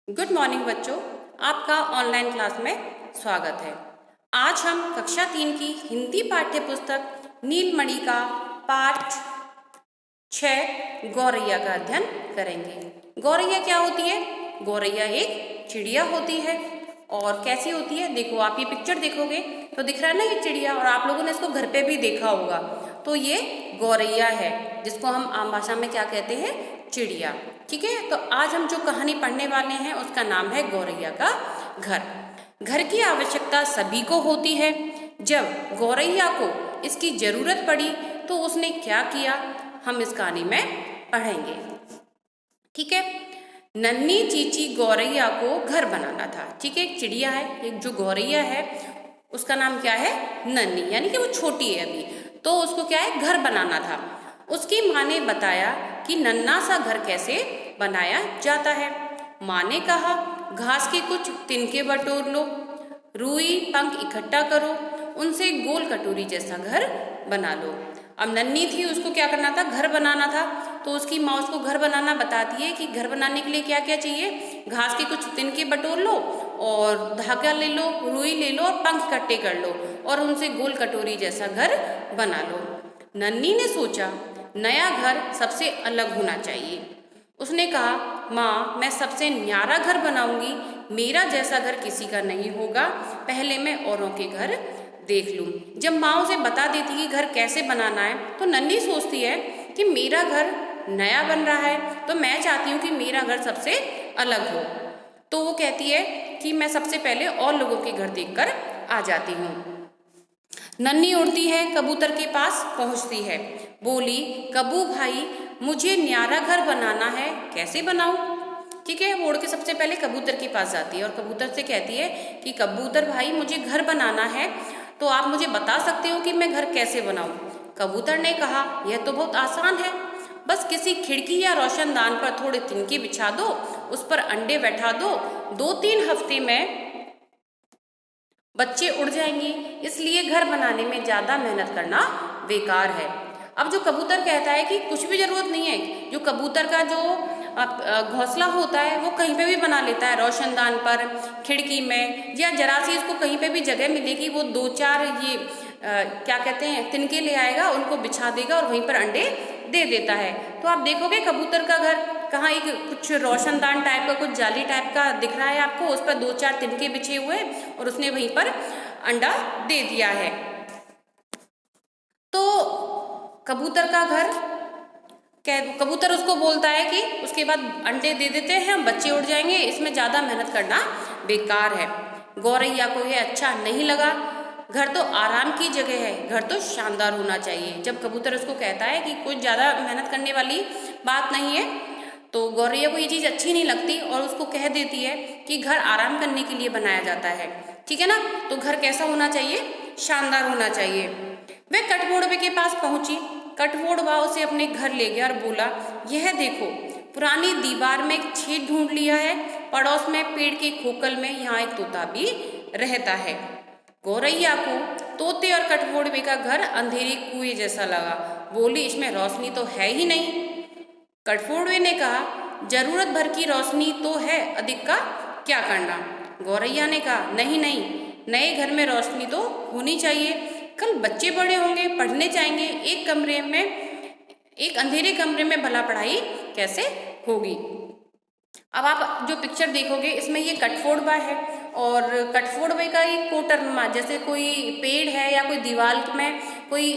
Good morning बच्चों, आपका online class में स्वागत है। आज हम कक्षा 3 की हिंदी पाठ्य पुस्तक नीलमणि का पाठ 6 गौरैया का अध्ययन करेंगे। गौरैया क्या होती है? गौरैया एक चिड़िया होती है। और कैसी होती है? देखो, आप ये पिक्चर देखोगे तो दिख रहा है ना ये चिड़िया, और आप लोगों ने इसको घर पे भी देखा होगा। तो ये गौरैया है, जिसको हम आम भाषा में क्या कहते हैं? चिड़िया। ठीक है, तो आज हम जो कहानी पढ़ने वाले हैं उसका नाम है गौरैया का घर। घर की आवश्यकता सभी को होती है। जब गौरैया को इसकी जरूरत पड़ी तो उसने क्या किया, हम इस कहानी में पढ़ेंगे। ठीक है, नन्ही चीची गौरैया को घर बनाना था। ठीक है, एक चिड़िया है, एक जो गौरैया है उसका नाम क्या है? नन्ही, यानी कि वो छोटी है अभी। तो उसको क्या है? घर बनाना था। उसकी माँ ने बताया कि नन्हा सा घर कैसे बनाया जाता है। माँ ने कहा, घास के कुछ तिनके बटोर लो, रुई पंख इकट्ठा करो, उनसे गोल कटोरी जैसा घर बना लो। अब नन्ही थी, उसको क्या करना था? घर बनाना था। तो उसकी माँ उसको घर बनाना बताती है कि घर बनाने के लिए क्या क्या चाहिए। घास के कुछ तिनके बटोर लो, और धागा ले लो, रुई ले लो, और पंख इकट्ठे कर लो, और उनसे गोल कटोरी जैसा घर बना लो। नन्ही ने सोचा, नया घर सबसे अलग होना चाहिए। उसने कहा, माँ मैं सबसे न्यारा घर बनाऊंगी, मेरा जैसा घर किसी का नहीं होगा, पहले मैं औरों के घर देख लूं। जब माँ उसे बता देती कि घर कैसे बनाना है, तो नन्ही सोचती है कि मेरा घर नया बन रहा है, तो मैं चाहती हूँ कि मेरा घर सबसे अलग हो। तो वो कहती है कि मैं सबसे पहले और लोगों के घर देखकर आ जाती हूँ। नन्ही उड़ती है, कबूतर के पास पहुंचती है, बोली, कबू भाई मुझे न्यारा घर बनाना है, कैसे बनाऊं? ठीक है, वो उड़ के सबसे पहले कबूतर के पास जाती है और कबूतर से कहती है कि कबूतर भाई मुझे घर बनाना है, तो आप मुझे बता सकते हो कि मैं घर कैसे बनाऊं? कबूतर ने कहा, यह तो बहुत आसान है, बस किसी खिड़की या रोशनदान पर थोड़े तिनके बिछा दो, उस पर अंडे बैठा दो, 2-3 हफ्ते में बच्चे उड़ जाएंगे, इसलिए घर बनाने में ज़्यादा मेहनत करना बेकार है। अब जो कबूतर कहता है कि कुछ भी ज़रूरत नहीं है, जो कबूतर का जो घोंसला होता है वो कहीं पे भी बना लेता है, रोशनदान पर, खिड़की में, या जरा सी इसको कहीं पे भी जगह मिलेगी वो 2-4 ये क्या कहते हैं तिनके ले आएगा, उनको बिछा देगा और वहीं पर अंडे दे देता है। तो आप देखोगे कबूतर का घर कहाँ एक कुछ रोशनदान टाइप का, कुछ जाली टाइप का दिख रहा है आपको, उस पर 2-4 तिनके बिछे हुए और उसने वहीं पर अंडा दे दिया है। तो कबूतर का घर, कबूतर उसको बोलता है कि उसके बाद अंडे दे देते हैं, हम बच्चे उड़ जाएंगे, इसमें ज़्यादा मेहनत करना बेकार है। गौरैया को यह अच्छा नहीं लगा। घर तो आराम की जगह है, घर तो शानदार होना चाहिए। जब कबूतर उसको कहता है कि कुछ ज़्यादा मेहनत करने वाली बात नहीं है, तो गौरैया को ये चीज़ अच्छी नहीं लगती और उसको कह देती है कि घर आराम करने के लिए बनाया जाता है। ठीक है ना, तो घर कैसा होना चाहिए? शानदार होना चाहिए। वह कठफोड़वे के पास पहुंची। कठफोड़वा उसे अपने घर ले गया और बोला, यह देखो, पुरानी दीवार में एक छेद ढूंढ लिया है, पड़ोस में पेड़ के खोखल में यहाँ एक तोता भी रहता है। गौरैया को तोते और कठफोड़वे का घर अंधेरे कुएं जैसा लगा। बोली, इसमें रोशनी तो है ही नहीं। कठफोड़वे ने कहा, जरूरत भर की रोशनी तो है, अधिक का क्या करना? गौरैया ने कहा, नहीं नहीं, नए घर में रोशनी तो होनी चाहिए, कल बच्चे बड़े होंगे, पढ़ने जाएंगे, एक अंधेरे कमरे में भला पढ़ाई कैसे होगी? अब आप जो पिक्चर देखोगे इसमें ये कठफोड़वा है, और कठफोड़वे का एक कोटरमा, जैसे कोई पेड़ है या कोई दीवार में कोई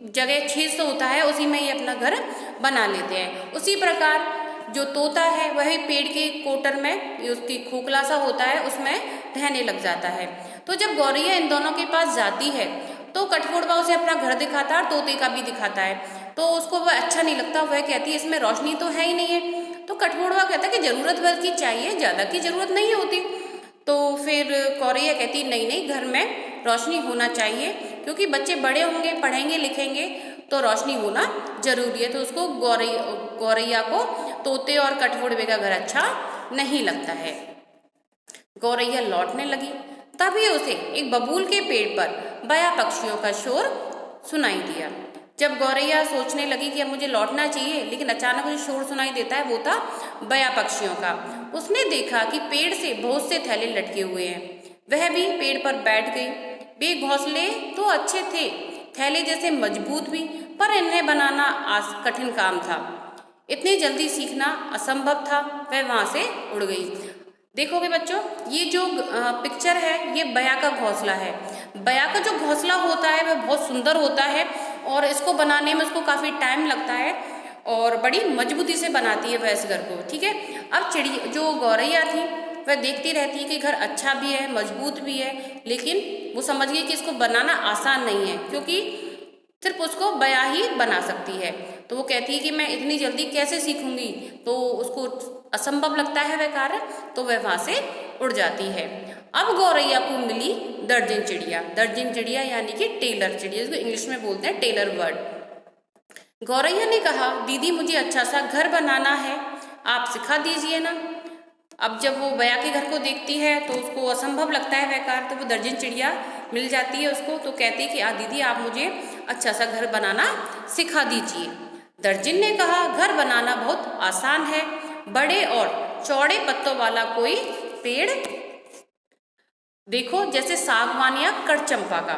जगह छेद से होता है, उसी में ये अपना घर बना लेते हैं। उसी प्रकार जो तोता है वही पेड़ के कोटर में, उसकी खोखला सा होता है, उसमें रहने लग जाता है। तो जब गौरैया इन दोनों के पास जाती है तो कठफोड़वा उसे अपना घर दिखाता है और तोते का भी दिखाता है, तो उसको वह अच्छा नहीं लगता। वह कहती है, इसमें रोशनी तो है ही नहीं है। तो कठफोड़वा कहता है कि जरूरत भर की चाहिए, ज़्यादा की जरूरत नहीं होती। तो फिर गौरैया कहती, नहीं नहीं, घर में रोशनी होना चाहिए, क्योंकि बच्चे बड़े होंगे, पढ़ेंगे लिखेंगे, तो रोशनी होना जरूरी है। तो उसको गौरैया को तोते और कठफोड़वे का घर अच्छा नहीं लगता है। गौरैया लौटने लगी, तभी उसे एक बबूल के पेड़ पर बया पक्षियों का शोर सुनाई दिया। जब गौरैया सोचने लगी कि अब मुझे लौटना चाहिए, लेकिन अचानक मुझे शोर सुनाई देता है, वो था बया पक्षियों का। उसने देखा कि पेड़ से बहुत से थैले लटके हुए हैं। वह भी पेड़ पर बैठ गई। वे घोंसले तो अच्छे थे, थैले जैसे मजबूत भी, पर इन्हें बनाना कठिन काम था। इतनी जल्दी सीखना असंभव था। वह वहां से उड़ गई। देखोगे बच्चों, ये जो पिक्चर है ये बया का घोंसला है। बया का जो घोंसला होता है वह बहुत सुंदर होता है और इसको बनाने में उसको काफ़ी टाइम लगता है और बड़ी मजबूती से बनाती है वह इस घर को। ठीक है, अब चिड़िया जो गौरैया थी वह देखती रहती है कि घर अच्छा भी है, मजबूत भी है, लेकिन वो समझ गई कि इसको बनाना आसान नहीं है, क्योंकि सिर्फ उसको बया ही बना सकती है। तो वो कहती है कि मैं इतनी जल्दी कैसे सीखूंगी, तो उसको असंभव लगता है वह कार्य, तो वह वहां से उड़ जाती है। अब गौरैया को मिली दर्जन चिड़िया। दर्जन चिड़िया यानी कि टेलर चिड़िया, जिसको इंग्लिश में बोलते हैं टेलर बर्ड। गौरैया ने कहा, दीदी मुझे अच्छा सा घर बनाना है, आप सिखा दीजिए ना। अब जब वो बया के घर को देखती है तो उसको असंभव लगता है वह कार्य, तो वो दर्जन चिड़िया मिल जाती है उसको, तो कहती है कि दीदी आप मुझे अच्छा सा घर बनाना सिखा दीजिए। दर्जन ने कहा, घर बनाना बहुत आसान है, बड़े और चौड़े पत्तों वाला कोई पेड़ देखो, जैसे सागवान या कड़चंपा का,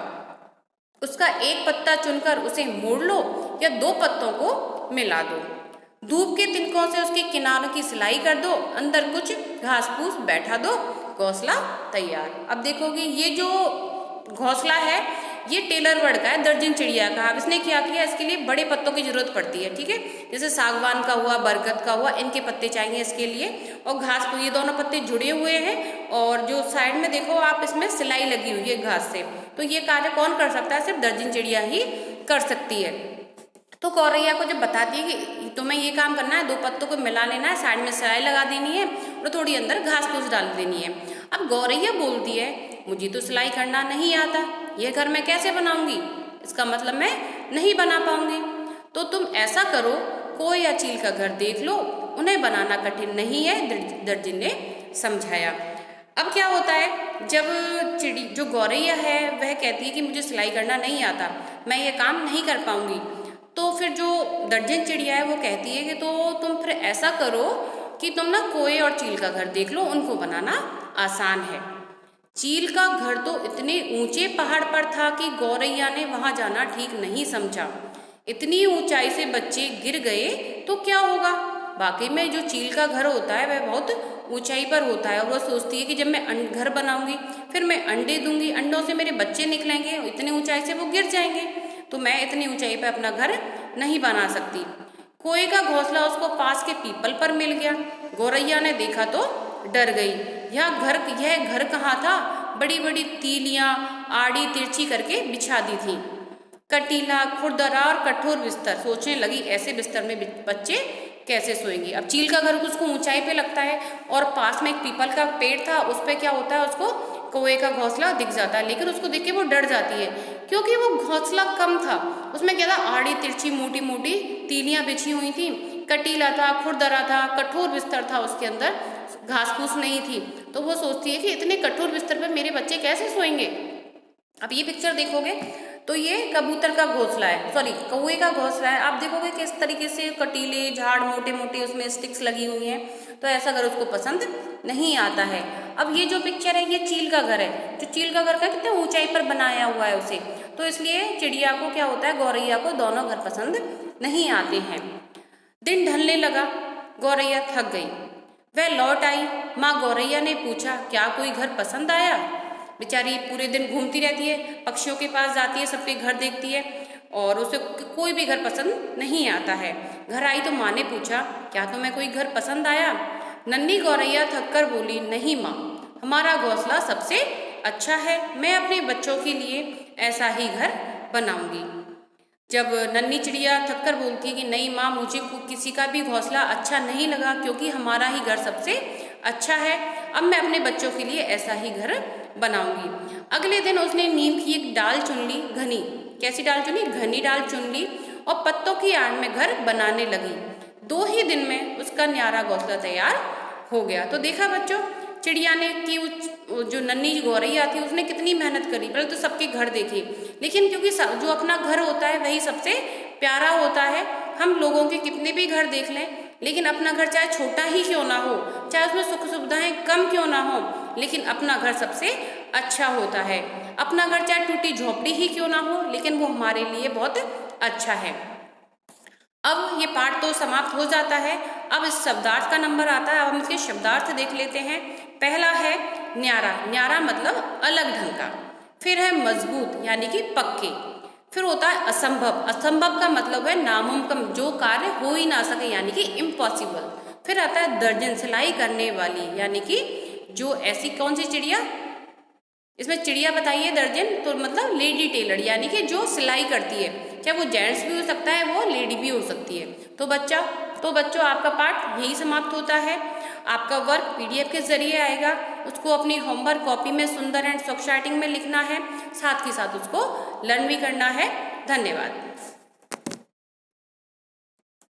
उसका एक पत्ता चुनकर उसे मोड़ लो या दो पत्तों को मिला दो। धूप के तिनकों से उसके किनारों की सिलाई कर दो, अंदर कुछ घास फूस बैठा दो, घोंसला तैयार। अब देखोगे ये जो घोंसला है ये टेलर बर्ड का है, दर्जन चिड़िया का। अब इसने क्या किया, इसके लिए बड़े पत्तों की जरूरत पड़ती है। ठीक है, जैसे सागवान का हुआ, बरगद का हुआ, इनके पत्ते चाहिए इसके लिए, और घास को, ये दोनों पत्ते जुड़े हुए हैं और जो साइड में देखो आप इसमें सिलाई लगी हुई है घास से। तो ये कार्य कौन कर सकता है, सिर्फ दर्जन चिड़िया ही कर सकती है। तो गौरैया को जब बताती है कि तुम्हें ये काम करना है, दो पत्तों को मिला लेना है, साइड में सिलाई लगा देनी है और थोड़ी अंदर घास फूस डाल देनी है। अब गौरैया बोलती है, मुझे तो सिलाई करना नहीं आता, ये घर मैं कैसे बनाऊंगी, इसका मतलब मैं नहीं बना पाऊंगी। तो तुम ऐसा करो, कोई या चील का घर देख लो, उन्हें बनाना कठिन नहीं है, दर्जन ने समझाया। अब क्या होता है, जब चिड़ी जो गौरैया है वह कहती है कि मुझे सिलाई करना नहीं आता, मैं ये काम नहीं कर पाऊंगी, तो फिर जो दर्जन चिड़िया है वो कहती है कि तो तुम फिर ऐसा करो कि तुम ना कोए और चील का घर देख लो, उनको बनाना आसान है। चील का घर तो इतने ऊंचे पहाड़ पर था कि गौरैया ने वहां जाना ठीक नहीं समझा। इतनी ऊंचाई से बच्चे गिर गए तो क्या होगा। वाकई में जो चील का घर होता है वह बहुत ऊंचाई पर होता है और वह सोचती है कि जब मैं घर बनाऊंगी फिर मैं अंडे दूंगी, अंडों से मेरे बच्चे निकलेंगे, इतनी ऊंचाई से वो गिर जाएंगे, तो मैं इतनी ऊंचाई पर अपना घर नहीं बना सकती। कोए का घोंसला उसको पास के पीपल पर मिल गया। गौरैया ने देखा तो डर गई। यह घर कहाँ था, बड़ी बड़ी तीलियां आड़ी तिरछी करके बिछा दी थी, कटीला खुरदरा और कठोर बिस्तर। सोचने लगी ऐसे बिस्तर में बच्चे कैसे सोएंगे। अब चील का घर उसको ऊंचाई पे लगता है और पास में एक पीपल का पेड़ था, उस पर क्या होता है, उसको कौवे का घोंसला दिख जाता है, लेकिन उसको देख के वो डर जाती है क्योंकि वो घोंसला कम था, उसमें क्या था, आड़ी तिरछी मोटी मोटी तीलियां बिछी हुई थी, कटीला था, खुरदरा था, कठोर बिस्तर था, उसके अंदर घास फूस नहीं थी। तो वो सोचती है कि इतने कठोर बिस्तर पर मेरे बच्चे कैसे सोएंगे। अब ये पिक्चर देखोगे तो ये कबूतर का घोंसला है, सॉरी कौवे का घोंसला है। आप देखोगे किस तरीके से कटीले झाड़ मोटे मोटे उसमें स्टिक्स लगी हुई हैं, तो ऐसा घर उसको पसंद नहीं आता है। अब ये जो पिक्चर है ये चील का घर है, जो चील का घर का कितने ऊंचाई पर बनाया हुआ है उसे, तो इसलिए चिड़िया को क्या होता है, गौरैया को दोनों घर पसंद नहीं आते हैं। दिन ढलने लगा, गौरैया थक गई, वह लौट आई। माँ गौरैया ने पूछा, क्या कोई घर पसंद आया। बेचारी पूरे दिन घूमती रहती है, पक्षियों के पास जाती है, सबके घर देखती है और उसे कोई भी घर पसंद नहीं आता है। घर आई तो माँ ने पूछा, क्या तुम्हें कोई घर पसंद आया। नन्ही गौरैया थककर बोली, नहीं माँ, हमारा घोंसला सबसे अच्छा है, मैं अपने बच्चों के लिए ऐसा ही घर बनाऊंगी। जब नन्ही चिड़िया थककर बोलती है कि नहीं माँ, मुझे किसी का भी घोंसला अच्छा नहीं लगा क्योंकि हमारा ही घर सबसे अच्छा है, अब मैं अपने बच्चों के लिए ऐसा ही घर बनाऊंगी। अगले दिन उसने नीम की एक डाल चुन ली, घनी, कैसी डाल चुनी, घनी डाल चुन ली और पत्तों की आड़ में घर बनाने लगी। 2 ही दिन में उसका न्यारा घोंसला तैयार हो गया। तो देखा बच्चों, चिड़िया ने कि जो नन्ही गौरैया थी उसने कितनी मेहनत करी, पहले तो सबके घर देखे, लेकिन क्योंकि जो अपना घर होता है वही सबसे प्यारा होता है। हम लोगों के कितने भी घर देख लें, लेकिन अपना घर चाहे छोटा ही क्यों ना हो, चाहे उसमें सुख सुविधाएं कम क्यों ना हो, लेकिन अपना घर सबसे अच्छा होता है। अपना घर चाहे टूटी झोपड़ी ही क्यों ना हो, लेकिन वो हमारे लिए बहुत अच्छा है। अब ये पाठ तो समाप्त हो जाता है। अब इस शब्दार्थ का नंबर आता है। अब हम इसके शब्दार्थ देख लेते हैं। पहला है न्यारा। न्यारा मतलब अलग ढंग का। फिर है मजबूत यानी कि पक्के। फिर होता है असंभव। असंभव का मतलब है नामुमकिन, जो कार्य हो ही ना सके यानी कि इम्पॉसिबल। फिर आता है दर्जन, सिलाई करने वाली यानी कि जो ऐसी कौन सी चिड़िया, इसमें चिड़िया बताइए दर्जन, तो मतलब लेडी टेलर यानी कि जो सिलाई करती है, चाहे वो जेंट्स भी हो सकता है, वो लेडी भी हो सकती है। तो बच्चों आपका पाठ यही समाप्त होता है। आपका वर्क पीडीएफ के जरिए आएगा। उसको अपनी होमवर्क कॉपी में सुंदर एंड स्वच्छ राइटिंग में लिखना है, साथ ही साथ उसको लर्न भी करना है। धन्यवाद।